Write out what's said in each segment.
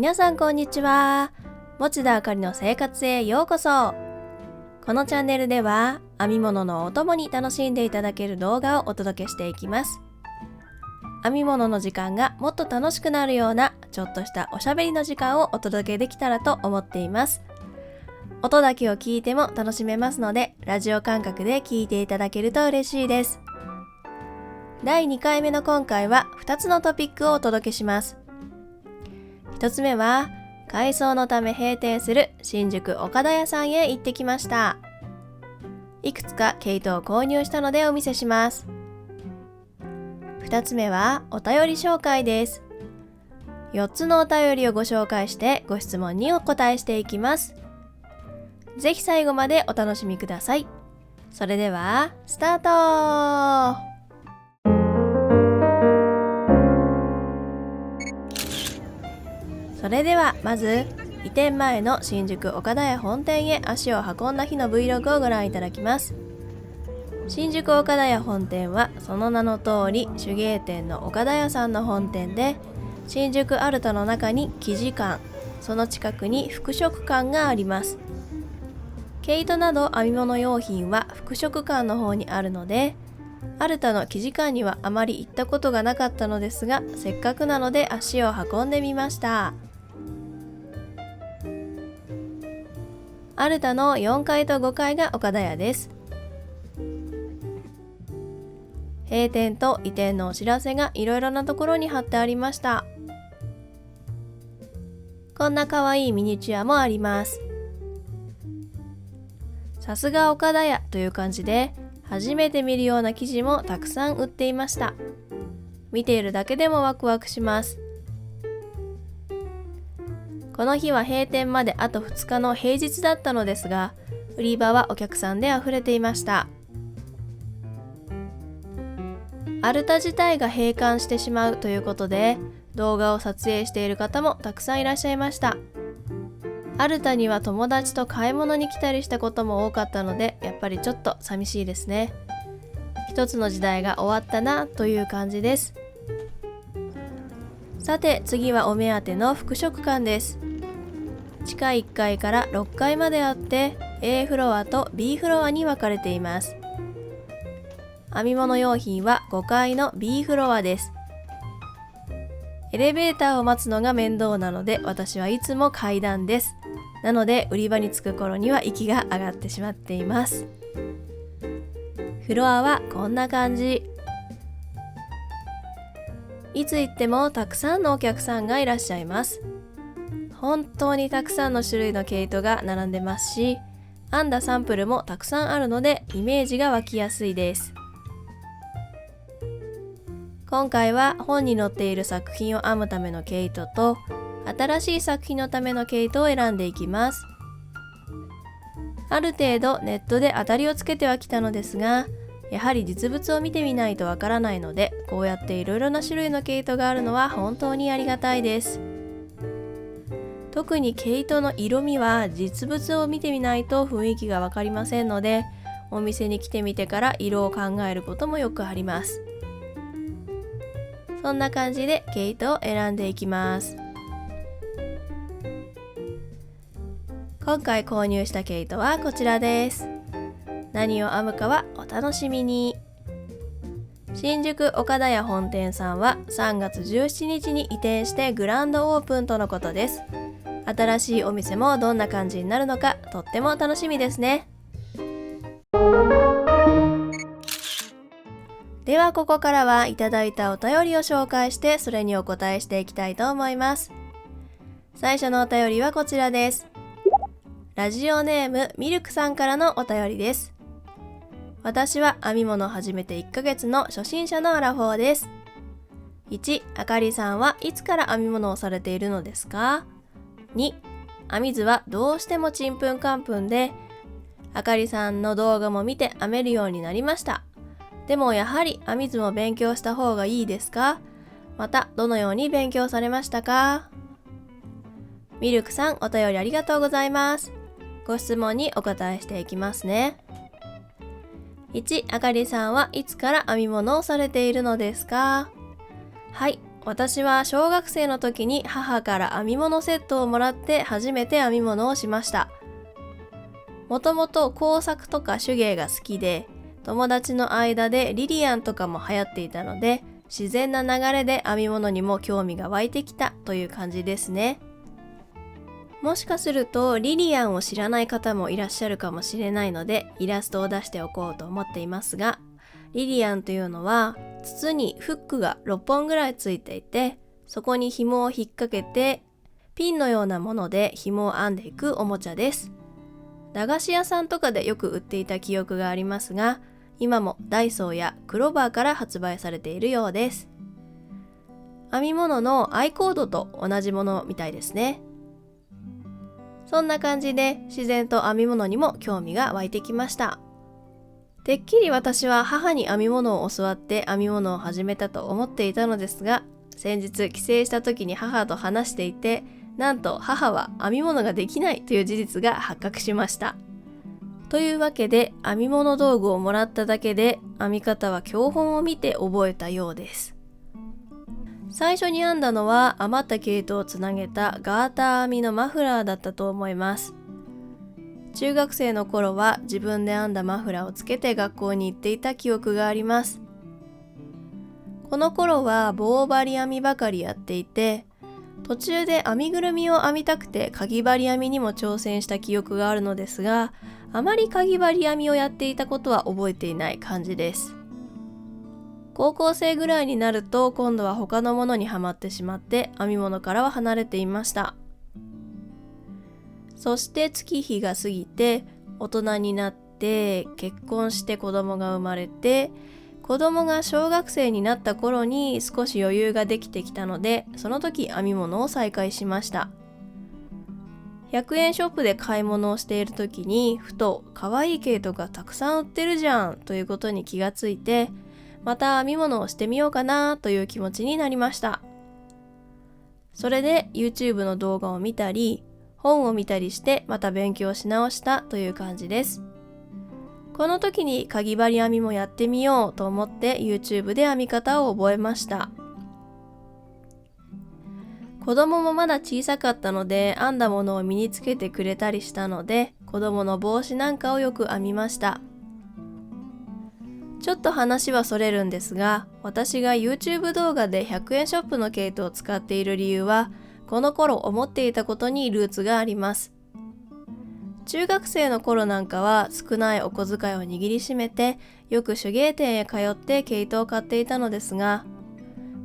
皆さんこんにちは。持田あかりの生活へようこそ。このチャンネルでは編み物のお供に楽しんでいただける動画をお届けしていきます。編み物の時間がもっと楽しくなるようなちょっとしたおしゃべりの時間をお届けできたらと思っています。音だけを聞いても楽しめますので、ラジオ感覚で聞いていただけると嬉しいです。第2回目の今回は2つのトピックをお届けします。1つ目は改装のため閉店する新宿岡田屋さんへ行ってきました。いくつか毛糸を購入したのでお見せします。2つ目はお便り紹介です。4つのお便りをご紹介してご質問にお答えしていきます。ぜひ最後までお楽しみください。それではスタート。それではまず移転前の新宿岡田屋本店へ足を運んだ日の Vlog をご覧いただきます。新宿岡田屋本店はその名の通り手芸店の岡田屋さんの本店で、新宿アルタの中に生地館、その近くに服飾館があります。毛糸など編み物用品は服飾館の方にあるので、アルタの生地館にはあまり行ったことがなかったのですが、せっかくなので足を運んでみました。アルタの4階と5階が岡田屋です。閉店と移転のお知らせがいろいろなところに貼ってありました。こんな可愛いミニチュアもあります。さすが岡田屋という感じで、初めて見るような生地もたくさん売っていました。見ているだけでもワクワクします。この日は閉店まであと2日の平日だったのですが、売り場はお客さんであふれていました。アルタ自体が閉館してしまうということで、動画を撮影している方もたくさんいらっしゃいました。アルタには友達と買い物に来たりしたことも多かったので、やっぱりちょっと寂しいですね。一つの時代が終わったなという感じです。さて次はお目当ての服飾館です。地下1階から6階まであって A フロアと B フロアに分かれています。編み物用品は5階の B フロアです。エレベーターを待つのが面倒なので、私はいつも階段です。なので売り場に着く頃には息が上がってしまっています。フロアはこんな感じ。いつ行ってもたくさんのお客さんがいらっしゃいます。本当にたくさんの種類の毛糸が並んでますし、編んだサンプルもたくさんあるのでイメージが湧きやすいです。今回は本に載っている作品を編むための毛糸と、新しい作品のための毛糸を選んでいきます。ある程度ネットで当たりをつけてはきたのですが、やはり実物を見てみないとわからないので、こうやっていろいろな種類の毛糸があるのは本当にありがたいです。特に毛糸の色味は実物を見てみないと雰囲気がわかりませんので、お店に来てみてから色を考えることもよくあります。そんな感じで毛糸を選んでいきます。今回購入した毛糸はこちらです。何を編むかはお楽しみに。新宿岡田屋本店さんは3月17日に移転してグランドオープンとのことです。新しいお店もどんな感じになるのかとっても楽しみですね。ではここからはいただいたお便りを紹介して、それにお答えしていきたいと思います。最初のお便りはこちらです。ラジオネームミルクさんからのお便りです。私は編み物を始めて1ヶ月の初心者のアラフォーです。1、あかりさんはいつから編み物をされているのですか？ 2、編み図はどうしてもちんぷんかんぷんで、あかりさんの動画も見て編めるようになりました。でもやはり編み図も勉強した方がいいですか？またどのように勉強されましたか？ミルクさん、お便りありがとうございます。ご質問にお答えしていきますね。1、あかりさんはいつから編み物をされているのですか？はい、私は小学生の時に母から編み物セットをもらって初めて編み物をしました。もともと工作とか手芸が好きで、友達の間でリリアンとかも流行っていたので、自然な流れで編み物にも興味が湧いてきたという感じですね。もしかするとリリアンを知らない方もいらっしゃるかもしれないので、イラストを出しておこうと思っていますが、リリアンというのは筒にフックが6本ぐらいついていて、そこに紐を引っ掛けてピンのようなもので紐を編んでいくおもちゃです。駄菓子屋さんとかでよく売っていた記憶がありますが、今もダイソーやクローバーから発売されているようです。編み物のアイコードと同じものみたいですね。そんな感じで自然と編み物にも興味が湧いてきました。てっきり私は母に編み物を教わって編み物を始めたと思っていたのですが、先日帰省した時に母と話していて、なんと母は編み物ができないという事実が発覚しました。というわけで編み物道具をもらっただけで編み方は教本を見て覚えたようです。最初に編んだのは余った毛糸をつなげたガーター編みのマフラーだったと思います。中学生の頃は自分で編んだマフラーをつけて学校に行っていた記憶があります。この頃は棒針編みばかりやっていて、途中で編みぐるみを編みたくてかぎ針編みにも挑戦した記憶があるのですが、あまりかぎ針編みをやっていたことは覚えていない感じです。高校生ぐらいになると今度は他のものにはまってしまって編み物からは離れていました。そして月日が過ぎて大人になって結婚して子供が生まれて、子供が小学生になった頃に少し余裕ができてきたので、その時編み物を再開しました。100円ショップで買い物をしている時にふと可愛い毛糸がたくさん売ってるじゃんということに気がついて、また編み物をしてみようかなという気持ちになりました。それで YouTube の動画を見たり本を見たりしてまた勉強し直したという感じです。この時にかぎ針編みもやってみようと思って YouTube で編み方を覚えました。子供もまだ小さかったので編んだものを身につけてくれたりしたので、子供の帽子なんかをよく編みました。ちょっと話はそれるんですが、私が YouTube 動画で100円ショップの毛糸を使っている理由は、この頃思っていたことにルーツがあります。中学生の頃なんかは少ないお小遣いを握りしめて、よく手芸店へ通って毛糸を買っていたのですが、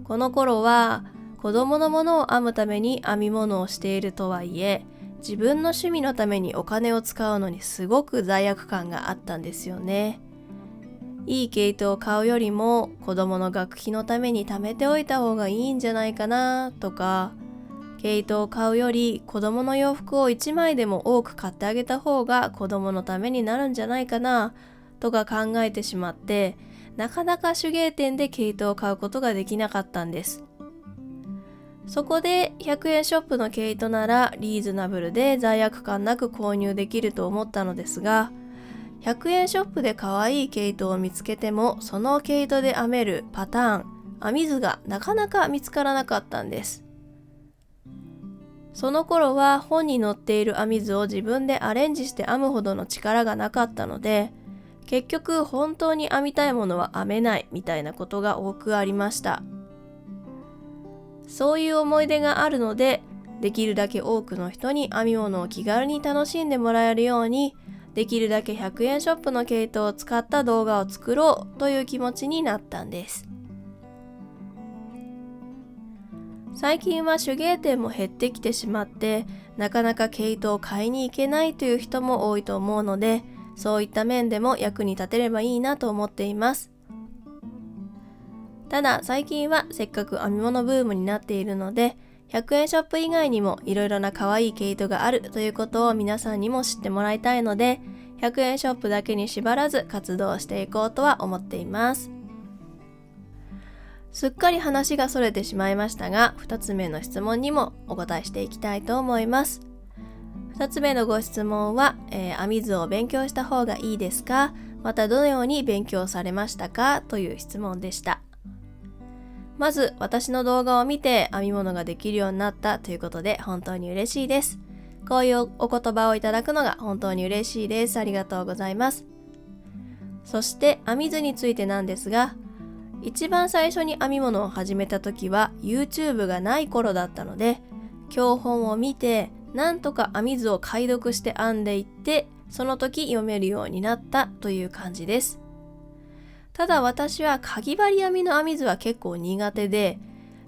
この頃は子供のものを編むために編み物をしているとはいえ、自分の趣味のためにお金を使うのにすごく罪悪感があったんですよね。いい毛糸を買うよりも子供の学費のために貯めておいた方がいいんじゃないかなとか、毛糸を買うより子供の洋服を1枚でも多く買ってあげた方が子供のためになるんじゃないかなとか考えてしまって、なかなか手芸店で毛糸を買うことができなかったんです。そこで100円ショップの毛糸ならリーズナブルで罪悪感なく購入できると思ったのですが、100円ショップで可愛い毛糸を見つけても、その毛糸で編めるパターン、編み図がなかなか見つからなかったんです。その頃は本に載っている編み図を自分でアレンジして編むほどの力がなかったので、結局本当に編みたいものは編めないみたいなことが多くありました。そういう思い出があるので、できるだけ多くの人に編み物を気軽に楽しんでもらえるように、できるだけ100円ショップの毛糸を使った動画を作ろうという気持ちになったんです。最近は手芸店も減ってきてしまって、なかなか毛糸を買いに行けないという人も多いと思うので、そういった面でも役に立てればいいなと思っています。ただ最近はせっかく編み物ブームになっているので、100円ショップ以外にもいろいろな可愛い毛糸があるということを皆さんにも知ってもらいたいので、100円ショップだけに縛らず活動していこうとは思っています。すっかり話がそれてしまいましたが、2つ目の質問にもお答えしていきたいと思います。2つ目のご質問は、編み図を勉強した方がいいですか？またどのように勉強されましたか？という質問でした。まず私の動画を見て編み物ができるようになったということで本当に嬉しいです。こういうお言葉をいただくのが本当に嬉しいです。ありがとうございます。そして編み図についてなんですが、一番最初に編み物を始めた時は YouTube がない頃だったので、教本を見てなんとか編み図を解読して編んでいって、その時読めるようになったという感じです。ただ私はかぎ針編みの編み図は結構苦手で、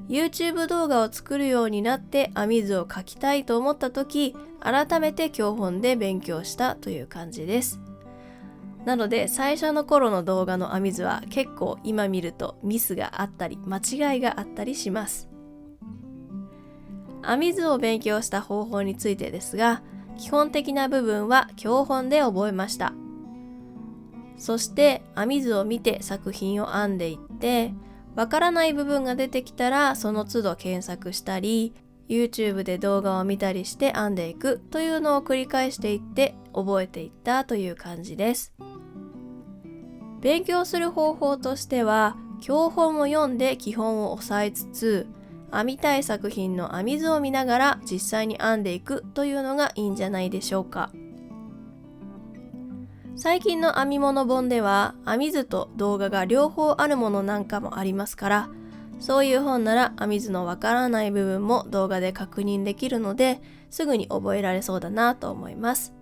YouTube 動画を作るようになって編み図を描きたいと思った時、改めて教本で勉強したという感じです。なので最初の頃の動画の編み図は結構今見るとミスがあったり間違いがあったりします。編み図を勉強した方法についてですが、基本的な部分は教本で覚えました。そして編み図を見て作品を編んでいって、わからない部分が出てきたらその都度検索したり、YouTube で動画を見たりして編んでいくというのを繰り返していって覚えていったという感じです。勉強する方法としては、教本を読んで基本を押さえつつ、編みたい作品の編み図を見ながら実際に編んでいくというのがいいんじゃないでしょうか。最近の編み物本では編み図と動画が両方あるものなんかもありますから、そういう本なら編み図のわからない部分も動画で確認できるので、すぐに覚えられそうだなと思います。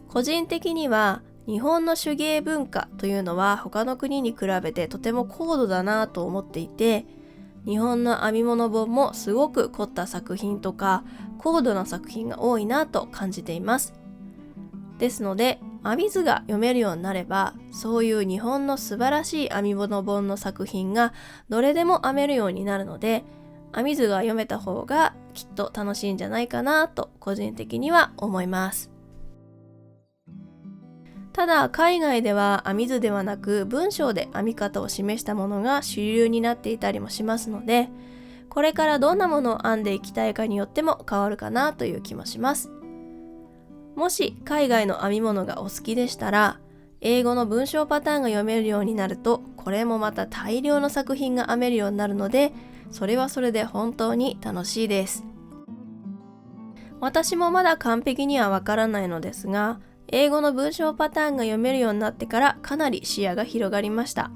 個人的には日本の手芸文化というのは他の国に比べてとても高度だなと思っていて、日本の編み物本もすごく凝った作品とか高度な作品が多いなと感じています。ですので編み図が読めるようになれば、そういう日本の素晴らしい編み物本の作品がどれでも編めるようになるので、編み図が読めた方がきっと楽しいんじゃないかなと個人的には思います。ただ海外では編み図ではなく文章で編み方を示したものが主流になっていたりもしますので、これからどんなものを編んでいきたいかによっても変わるかなという気もします。もし海外の編み物がお好きでしたら、英語の文章パターンが読めるようになると、これもまた大量の作品が編めるようになるので、それはそれで本当に楽しいです。私もまだ完璧にはわからないのですが、英語の文章パターンが読めるようになってからかなり視野が広がりました。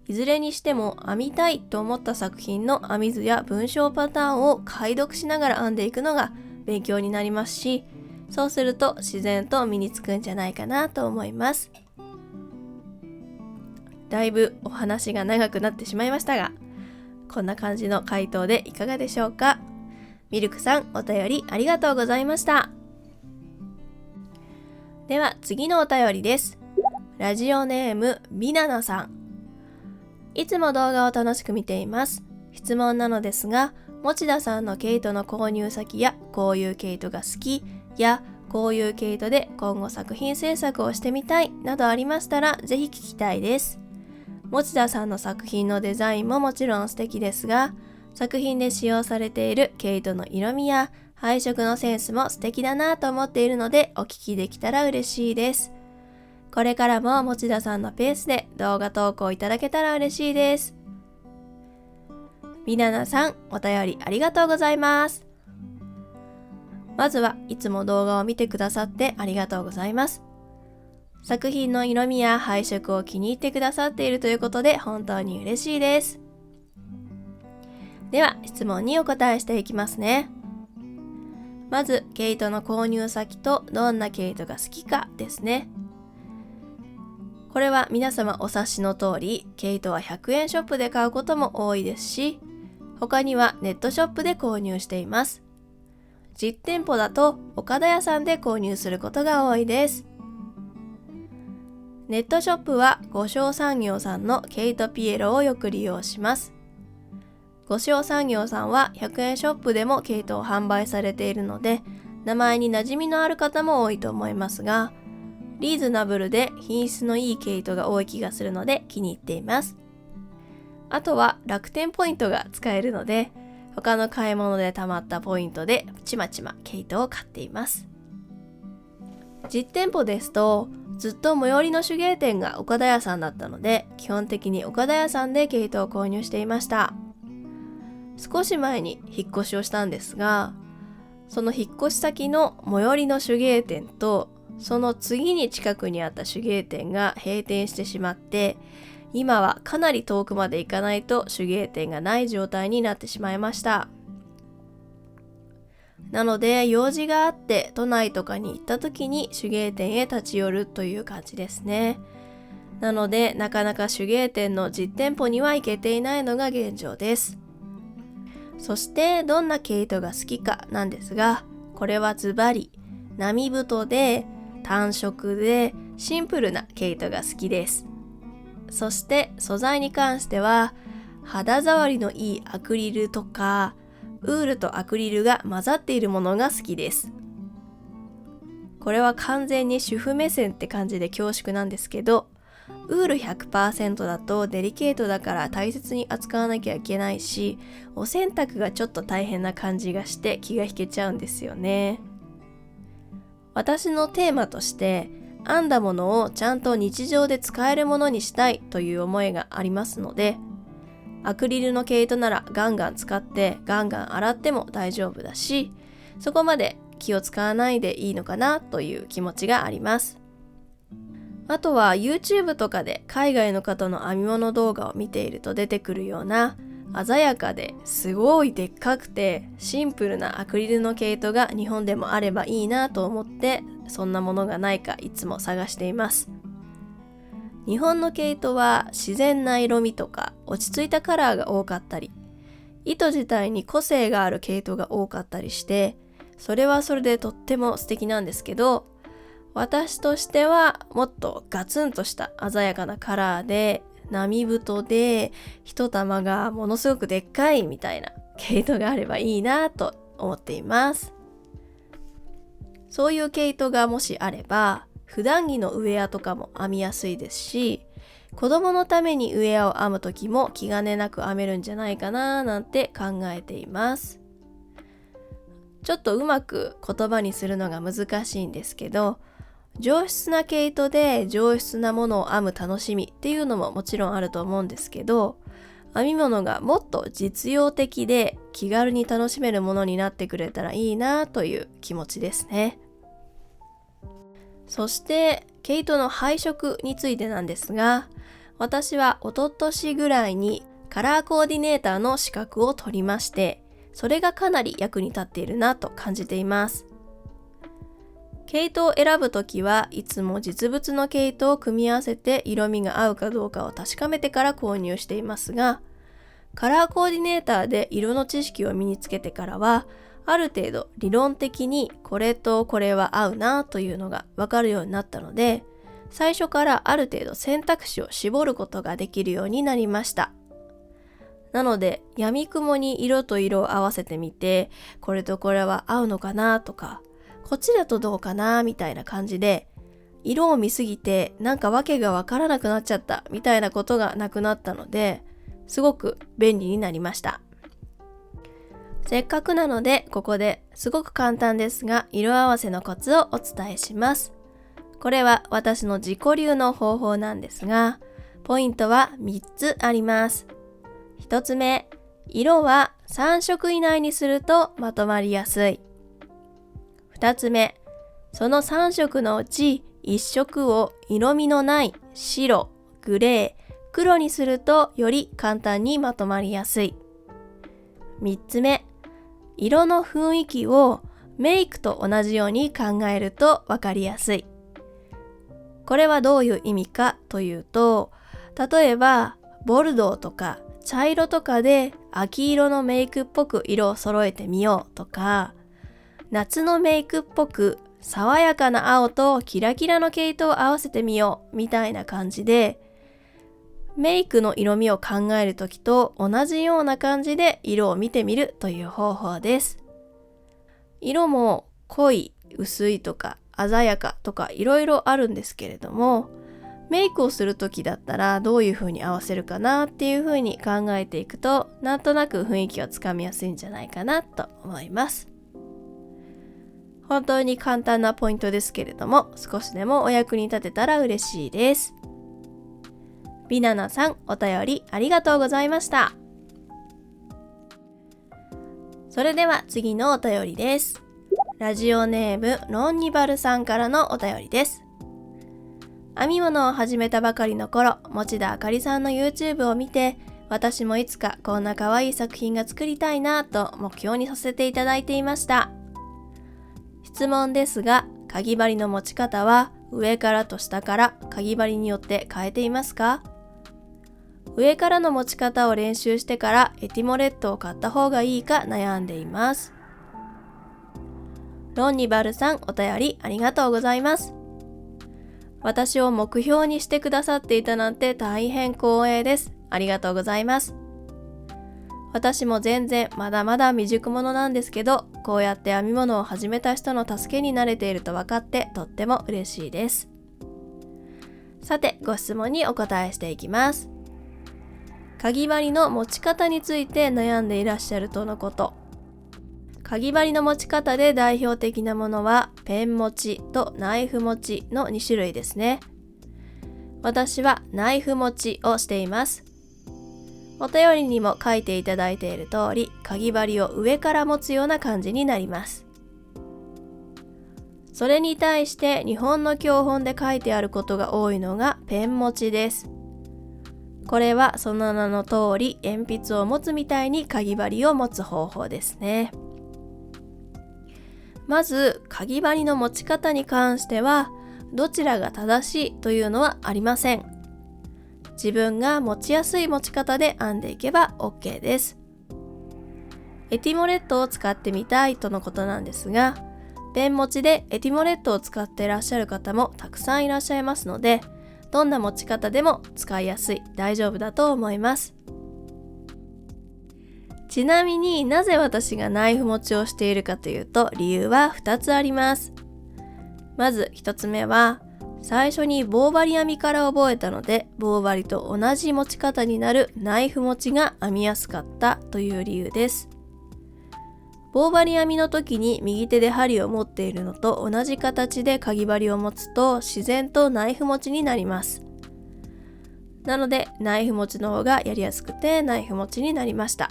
いずれにしても編みたいと思った作品の編み図や文章パターンを解読しながら編んでいくのが勉強になりますし、そうすると自然と身につくんじゃないかなと思います。だいぶお話が長くなってしまいましたが、こんな感じの回答でいかがでしょうか。ミルクさん、お便りありがとうございました。では次のお便りです。ラジオネームみななさん。いつも動画を楽しく見ています。質問なのですが、持田さんの毛糸の購入先やこういう毛糸が好きやこういう毛糸で今後作品制作をしてみたいなどありましたらぜひ聞きたいです。持田さんの作品のデザインももちろん素敵ですが、作品で使用されている毛糸の色味や配色のセンスも素敵だなと思っているのでお聞きできたら嬉しいです。これからも持田さんのペースで動画投稿いただけたら嬉しいです。みななさん、お便りありがとうございます。まずはいつも動画を見てくださってありがとうございます。作品の色味や配色を気に入ってくださっているということで本当に嬉しいです。では質問にお答えしていきますね。まず毛糸の購入先とどんな毛糸が好きかですね。これは皆様お察しの通り、毛糸は100円ショップで買うことも多いですし、他にはネットショップで購入しています。実店舗だと岡田屋さんで購入することが多いです。ネットショップは五商産業さんの毛糸ピエロをよく利用します。五商産業さんは100円ショップでも毛糸を販売されているので、名前に馴染みのある方も多いと思いますが、リーズナブルで品質のいい毛糸が多い気がするので気に入っています。あとは楽天ポイントが使えるので、他の買い物で貯まったポイントでちまちま毛糸を買っています。実店舗ですとずっと最寄りの手芸店が岡田屋さんだったので、基本的に岡田屋さんで毛糸を購入していました。少し前に引っ越しをしたんですが、その引っ越し先の最寄りの手芸店とその次に近くにあった手芸店が閉店してしまって、今はかなり遠くまで行かないと手芸店がない状態になってしまいました。なので用事があって都内とかに行った時に手芸店へ立ち寄るという感じですね。なのでなかなか手芸店の実店舗には行けていないのが現状です。そしてどんな毛糸が好きかなんですが、これはズバリ並太で単色でシンプルな毛糸が好きです。そして素材に関しては肌触りのいいアクリルとかウールとアクリルが混ざっているものが好きです。これは完全に主婦目線って感じで恐縮なんですけど、ウール 100% だとデリケートだから大切に扱わなきゃいけないし、お洗濯がちょっと大変な感じがして気が引けちゃうんですよね。私のテーマとして編んだものをちゃんと日常で使えるものにしたいという思いがありますので、アクリルの毛糸ならガンガン使ってガンガン洗っても大丈夫だし、そこまで気を使わないでいいのかなという気持ちがあります。あとは YouTube とかで海外の方の編み物動画を見ていると出てくるような鮮やかですごいでっかくてシンプルなアクリルの毛糸が日本でもあればいいなと思って、そんなものがないかいつも探しています。日本の毛糸は自然な色味とか落ち着いたカラーが多かったり、糸自体に個性がある毛糸が多かったりして、それはそれでとっても素敵なんですけど、私としてはもっとガツンとした鮮やかなカラーで並太で一玉がものすごくでっかいみたいな毛糸があればいいなと思っています。そういう毛糸がもしあれば普段着のウェアとかも編みやすいですし、子供のためにウェアを編む時も気兼ねなく編めるんじゃないかななんて考えています。ちょっとうまく言葉にするのが難しいんですけど、上質な毛糸で上質なものを編む楽しみっていうのももちろんあると思うんですけど、編み物がもっと実用的で気軽に楽しめるものになってくれたらいいなという気持ちですね。そして毛糸の配色についてなんですが、私は一昨年ぐらいにカラーコーディネーターの資格を取りまして、それがかなり役に立っているなと感じています。毛糸を選ぶときはいつも実物の毛糸を組み合わせて色味が合うかどうかを確かめてから購入していますが、カラーコーディネーターで色の知識を身につけてからは、ある程度理論的にこれとこれは合うなというのが分かるようになったので、最初からある程度選択肢を絞ることができるようになりました。なので闇雲に色と色を合わせてみて、これとこれは合うのかなとか、こっちだとどうかなみたいな感じで、色を見すぎてなんか訳が分からなくなっちゃったみたいなことがなくなったので、すごく便利になりました。せっかくなのでここですごく簡単ですが色合わせのコツをお伝えします。これは私の自己流の方法なんですが、ポイントは3つあります。1つ目、色は3色以内にするとまとまりやすい。2つ目、その3色のうち1色を色味のない白、グレー、黒にするとより簡単にまとまりやすい。3つ目、色の雰囲気をメイクと同じように考えると分かりやすい。これはどういう意味かというと、例えばボルドーとか茶色とかで秋色のメイクっぽく色を揃えてみようとか、夏のメイクっぽく爽やかな青とキラキラの毛糸を合わせてみようみたいな感じで、メイクの色味を考えるときと同じような感じで色を見てみるという方法です。色も濃い、薄いとか鮮やかとかいろいろあるんですけれども、メイクをするときだったらどういう風に合わせるかなっていう風に考えていくと、なんとなく雰囲気をつかみやすいんじゃないかなと思います。本当に簡単なポイントですけれども、少しでもお役に立てたら嬉しいです。ビナナさん、お便りありがとうございました。それでは次のお便りです。ラジオネームロンニバルさんからのお便りです。編み物を始めたばかりの頃、持田あかりさんの YouTube を見て、私もいつかこんな可愛い作品が作りたいなと目標にさせていただいていました。質問ですが、かぎ針の持ち方は上からと下からかぎ針によって変えていますか？上からの持ち方を練習してからエティモレットを買った方がいいか悩んでいます。ロンニバルさん、お便りありがとうございます。私を目標にしてくださっていたなんて大変光栄です。ありがとうございます。私も全然まだまだ未熟者なんですけど、こうやって編み物を始めた人の助けになれていると分かってとっても嬉しいです。さて、ご質問にお答えしていきます。かぎ針の持ち方について悩んでいらっしゃるとのこと。かぎ針の持ち方で代表的なものはペン持ちとナイフ持ちの2種類ですね。私はナイフ持ちをしています。お便りにも書いていただいている通り、かぎ針を上から持つような感じになります。それに対して日本の教本で書いてあることが多いのがペン持ちです。これはその名の通り、鉛筆を持つみたいにかぎ針を持つ方法ですね。まず、かぎ針の持ち方に関しては、どちらが正しいというのはありません。自分が持ちやすい持ち方で編んでいけば OK です。エティモレットを使ってみたいとのことなんですが、ペン持ちでエティモレットを使っていらっしゃる方もたくさんいらっしゃいますので、どんな持ち方でも使いやすい、大丈夫だと思います。ちなみになぜ私がナイフ持ちをしているかというと、理由は2つあります。まず1つ目は、最初に棒針編みから覚えたので、棒針と同じ持ち方になるナイフ持ちが編みやすかったという理由です。棒針編みの時に右手で針を持っているのと同じ形でかぎ針を持つと自然とナイフ持ちになります。なのでナイフ持ちの方がやりやすくてナイフ持ちになりました。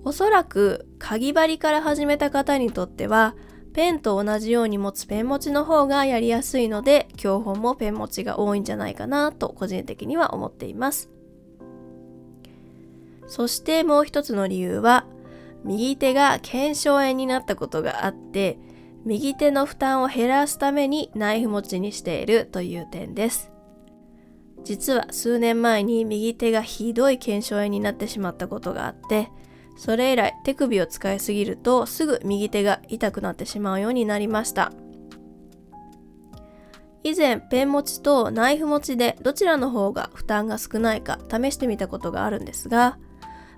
おそらくかぎ針から始めた方にとってはペンと同じように持つペン持ちの方がやりやすいので、教本もペン持ちが多いんじゃないかなと個人的には思っています。そしてもう一つの理由は、右手が腱鞘炎になったことがあって、右手の負担を減らすためにナイフ持ちにしているという点です。実は数年前に右手がひどい腱鞘炎になってしまったことがあって、それ以来手首を使いすぎるとすぐ右手が痛くなってしまうようになりました。以前ペン持ちとナイフ持ちでどちらの方が負担が少ないか試してみたことがあるんですが、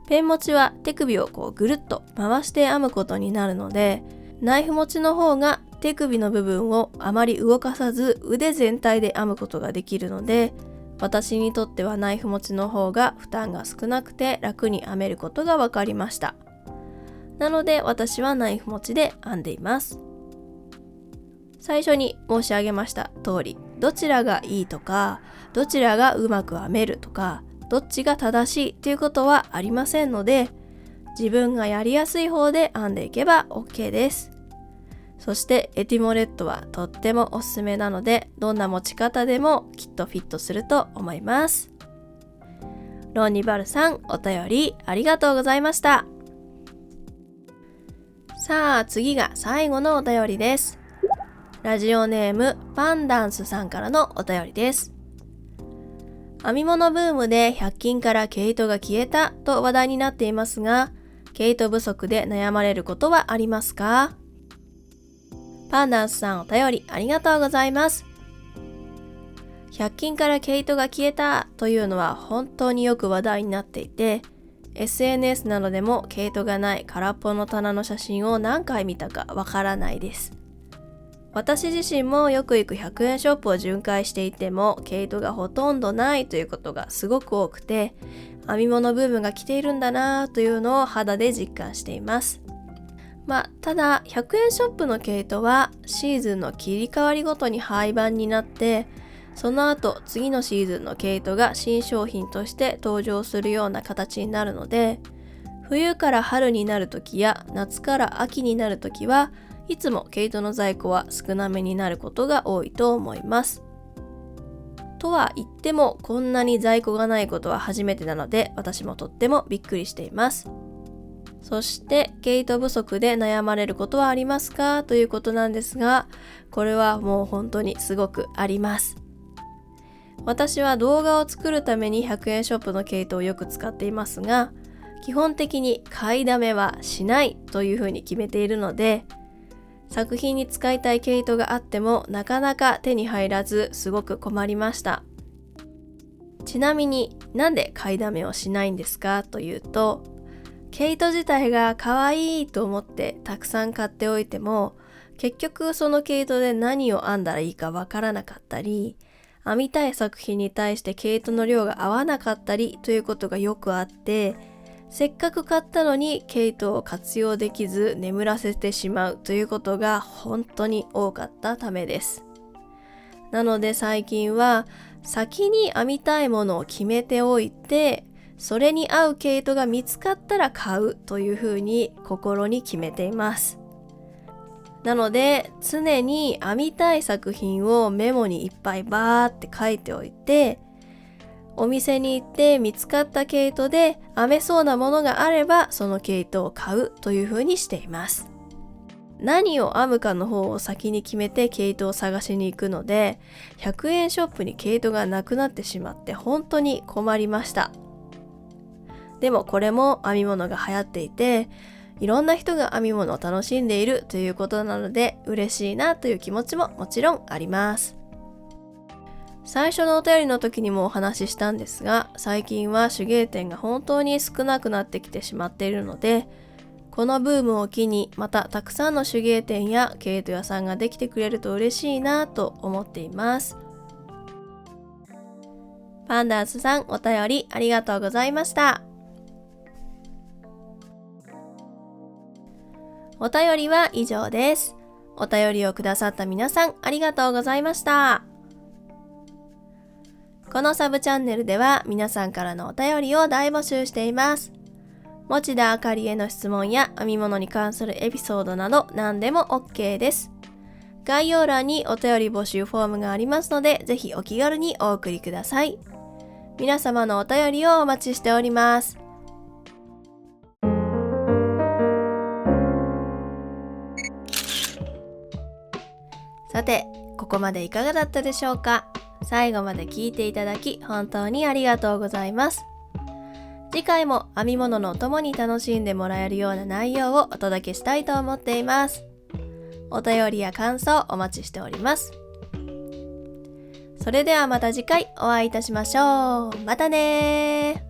ペン持ちは手首をぐるっと回して編むことになるので、ナイフ持ちの方が手首の部分をあまり動かさず腕全体で編むことができるので、私にとってはナイフ持ちの方が負担が少なくて楽に編めることが分かりました。なので私はナイフ持ちで編んでいます。最初に申し上げました通り、どちらがいいとか、どちらがうまく編めるとか、どっちが正しいということはありませんので、自分がやりやすい方で編んでいけば OK です。そしてエティモレットはとってもおすすめなので、どんな持ち方でもきっとフィットすると思います。ロンニバルさん、お便りありがとうございました。さあ次が最後のお便りです。ラジオネームパンダンスさんからのお便りです。編み物ブームで100均から毛糸が消えたと話題になっていますが、毛糸不足で悩まれることはありますか？パンダンスさん、お便りありがとうございます。100均から毛糸が消えたというのは本当によく話題になっていて、SNS などでも毛糸がない空っぽの棚の写真を何回見たかわからないです。私自身もよく行く100円ショップを巡回していても毛糸がほとんどないということがすごく多くて、編み物ブームが来ているんだなというのを肌で実感しています。ただ100円ショップの毛糸はシーズンの切り替わりごとに廃盤になって、その後次のシーズンの毛糸が新商品として登場するような形になるので、冬から春になるときや夏から秋になるときはいつも毛糸の在庫は少なめになることが多いと思います。とは言ってもこんなに在庫がないことは初めてなので、私もとってもびっくりしています。そして毛糸不足で悩まれることはありますかということなんですが、これはもう本当にすごくあります。私は動画を作るために100円ショップの毛糸をよく使っていますが、基本的に買いだめはしないというふうに決めているので、作品に使いたい毛糸があってもなかなか手に入らず、すごく困りました。ちなみになんで買いだめをしないんですかというと、毛糸自体が可愛いと思ってたくさん買っておいても、結局その毛糸で何を編んだらいいかわからなかったり、編みたい作品に対して毛糸の量が合わなかったりということがよくあって、せっかく買ったのに毛糸を活用できず眠らせてしまうということが本当に多かったためです。なので最近は先に編みたいものを決めておいて、それに合う毛糸が見つかったら買うというふうに心に決めています。なので常に編みたい作品をメモにいっぱいバーって書いておいて、お店に行って見つかった毛糸で編めそうなものがあればその毛糸を買うというふうにしています。何を編むかの方を先に決めて毛糸を探しに行くので、100円ショップに毛糸がなくなってしまって本当に困りました。でもこれも編み物が流行っていて、いろんな人が編み物を楽しんでいるということなので嬉しいなという気持ちももちろんあります。最初のお便りの時にもお話ししたんですが、最近は手芸店が本当に少なくなってきてしまっているので、このブームを機にまたたくさんの手芸店や毛糸屋さんができてくれると嬉しいなと思っています。パンダースさん、お便りありがとうございました。お便りは以上です。お便りをくださった皆さんありがとうございました。このサブチャンネルでは皆さんからのお便りを大募集しています。持田あかりへの質問や編み物に関するエピソードなど何でも OK です。概要欄にお便り募集フォームがありますので、ぜひお気軽にお送りください。皆様のお便りをお待ちしております。さて、ここまでいかがだったでしょうか。最後まで聞いていただき本当にありがとうございます。次回も編み物のお供に楽しんでもらえるような内容をお届けしたいと思っています。お便りや感想お待ちしております。それではまた次回お会いいたしましょう。またねー。